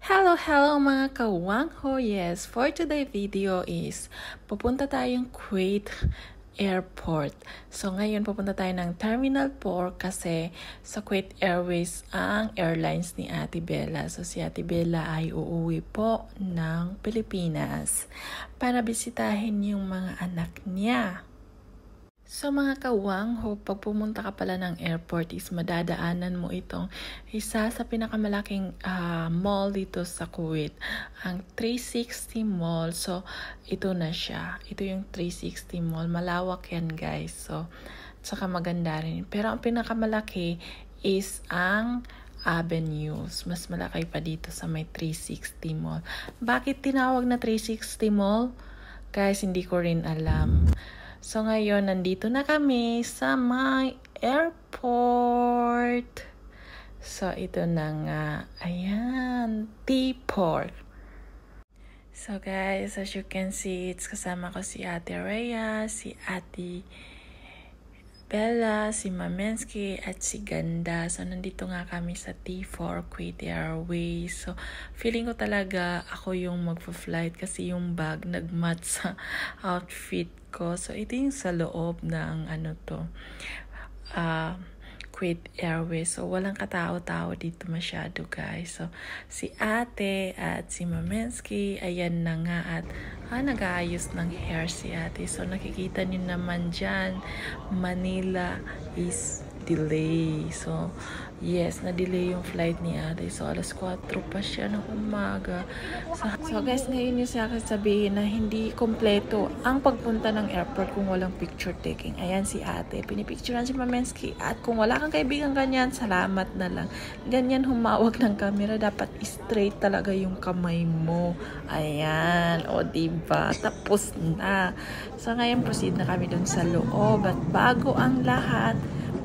Hello mga kawangho! Yes, for today video is pupunta tayong Kuwait Airport. So ngayon pupunta tayo ng Terminal 4 kasi sa Kuwait Airways ang airlines ni Ate Bella. So si Ate Bella ay uuwi po ng Pilipinas para bisitahin yung mga anak niya. So mga kawangho, pag pumunta ka pala ng airport is madadaanan mo itong isa sa pinakamalaking mall dito sa Kuwait, ang 360 Mall. So ito na siya, ito yung 360 Mall, malawak yan guys. So saka maganda rin, pero ang pinakamalaki is ang Avenues, mas malaki pa dito sa may 360 Mall. Bakit tinawag na 360 Mall? Guys, hindi ko rin alam. So ngayon, nandito na kami sa my airport. So ito na nga. Ayan, T-Port. So guys, as you can see, it's kasama ko si Ate Rhea, si Ate Bella, si Mamensky, at si Ganda. So nandito nga kami sa T4 Kuwait Airways. So feeling ko talaga ako yung magpa-flight kasi yung bag nag-match sa outfit ko. So ito yung sa loob ng Kuwait Airways. So walang katao-tao dito masyado guys. So si Ate at si Mamensky, ayan na nga, at nag-aayos ng hair si Ate. So nakikita niyo naman dyan, Manila is delay. So yes, na-delay yung flight ni Ate. So alas 4 pa siya ng umaga. So guys, ngayon yung sa akin sabihin na hindi kompleto ang pagpunta ng airport kung walang picture taking. Ayan si Ate, pinipicturean si Mamensky. At kung wala kang kaibigan ganyan, salamat na lang. Ganyan humawak ng camera, dapat straight talaga yung kamay mo. Ayan, o diba, tapos na. So ngayon proceed na kami dun sa loob. At bago ang lahat,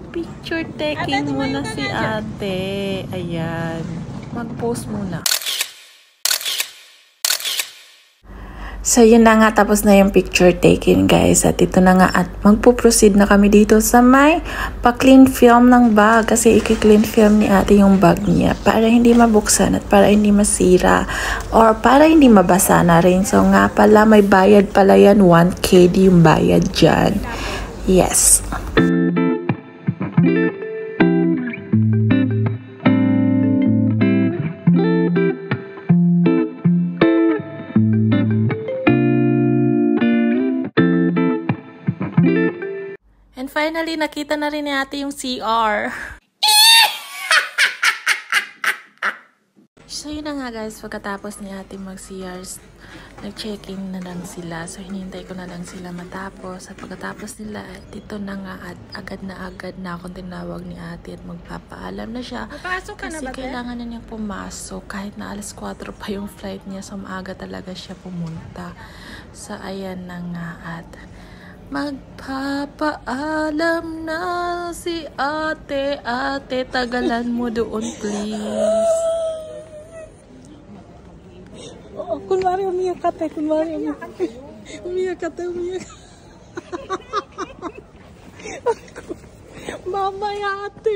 picture taking muna si Ate. Ayan. Mag-post muna. So yun na nga, tapos na yung picture taking guys. At ito na nga, at magpo-proceed na kami dito sa may pa-clean film ng bag. Kasi i-clean film ni Ate yung bag niya para hindi mabuksan at para hindi masira or para hindi mabasa na rin. So nga pala, may bayad pala yan. 1K yung bayad dyan. Yes. And finally, nakita na rin ni Ate yung CR. So yun na nga guys, pagkatapos ni Ate mag-CR, nag-check-in na lang sila. So hinintay ko na lang sila matapos. At pagkatapos nila, dito na nga, at agad na akong tinawag ni Ate at magpapaalam na siya. Kasi kailangan na niyang pumasok kahit na alas 4 pa yung flight niya. So maaga talaga siya pumunta. So ayan na nga, at magpapaalam na si Ate. Ate, tagalan mo doon please. Oh, kunwari umiyak ka tayo, kunwari umiyak ka tayo, umiyak. Babay Ate.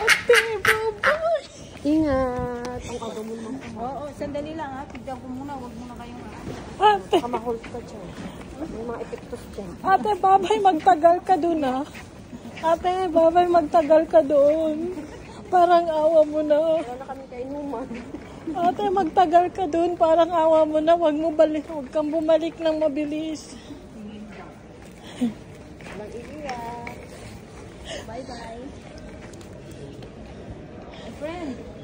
Ate, babay. Ingat. Ang aga mo naman. Oo, sandali lang ha. Tignan ko muna, huwag muna kayong Ate. Kamahol ka dyan. May mga epektos dyan. Ate, babay, magtagal ka dun ha. Ate, babay, magtagal ka doon. Parang awa mo na. Wala na kami kainuman. Ate, magtagal ka dun. Parang awa mo na. Huwag kang bumalik ng mabilis. Walang iiyak. Bye-bye. My friend.